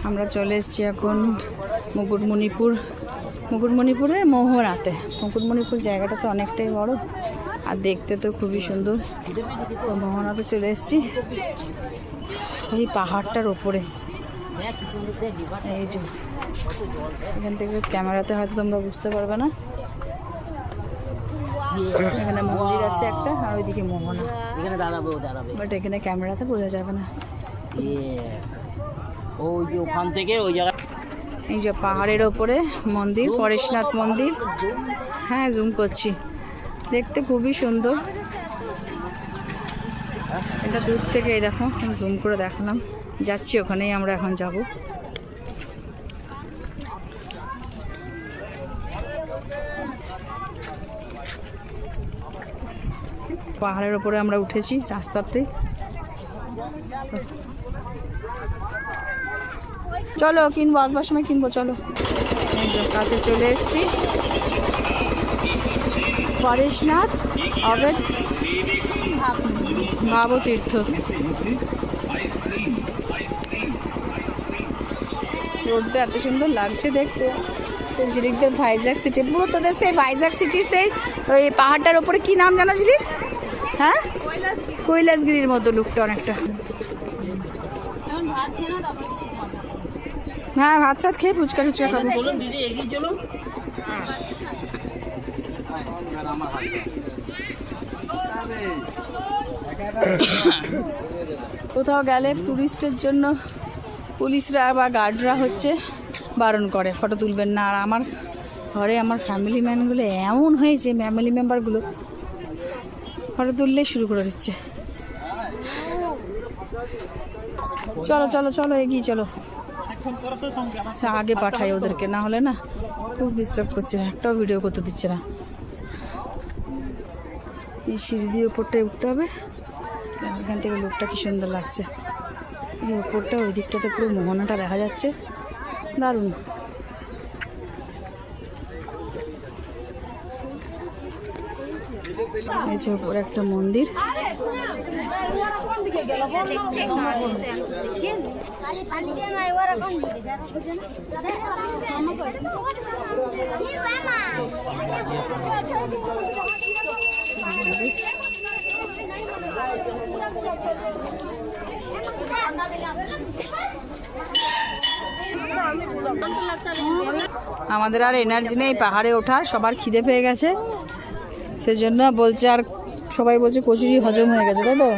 আমরা চলে এসেছি এখন মুকুটমণিপুরের মোহনাতে। মুকুটমণিপুর জায়গাটা তো অনেকটাই বড় আর দেখতে তো খুবই সুন্দর। তো মোহনাতে চলে এসেছি এই পাহাড়টার ওপরে। এই যে এখান থেকে ক্যামেরাতে হয়তো তোমরা বুঝতে পারবে না, এখানে মন্দির আছে একটা আর ওইদিকে মোহনা, বাট এখানে ক্যামেরাতে বোঝা যাবে না। ওখান থেকে ওই জায়গা, এই যে পাহাড়ের ওপরে মন্দির, পরেশনাথ মন্দির। হ্যাঁ, জুম করছি, দেখতে খুবই সুন্দর। এটা দূর থেকে এই দেখো জুম করে দেখালাম। যাচ্ছি ওখানেই আমরা এখন যাব। পাহাড়ের ওপরে আমরা উঠেছি রাস্তাতে। চলো কিনবো, আসবার সময় কিনবো, চলো। কাছে চলে এসেছি পরেশনাথ অবেদ ভাবতীর্থ। রোডটা এত সুন্দর লাগছে দেখতে। সেই ঝিলিকদের ভাইজ্যাক সিটি, পুরো তোদের সেই ভাইজ্যাক সিটির সেই ওই পাহাড়টার ওপরে কি নাম জানো ঝিলিক? হ্যাঁ, কৈলাসগিরির মতো লুকটা অনেকটা। হ্যাঁ, ভাত টাত খেয়ে ফুচকা টুচকা খাবো। কোথাও গেলে টুরিস্টের জন্য পুলিশরা বা গার্ডরা হচ্ছে বারণ করে ফটো তুলবেন না। আর আমার ঘরে আমার ফ্যামিলি ম্যানগুলো এমন হয়েছে, ফ্যামিলি মেম্বারগুলো ফটো তুললেই শুরু করে দিচ্ছে। চলো চলো চলো, এগিয়ে চলো। আগে পাঠাই ওদেরকে, না হলে না খুব ডিস্টার্ব করছে, একটাও ভিডিও করতে দিচ্ছে না। এই সিঁড়ি দিয়ে উপরটায় উঠতে হবে। এখান থেকে লোকটা কি সুন্দর লাগছে, এই উপরটা, ওই দিকটাতে পুরো মোহনাটা দেখা যাচ্ছে, দারুণ। এই যে উপরে একটা মন্দির। আমাদের আর এনার্জি নেই পাহাড়ে ওঠার, সবার খিদে পেয়ে গেছে, সেজন্য বলছে, আর সবাই বলছে কচুরি হজম হয়ে গেছে, তাই তো।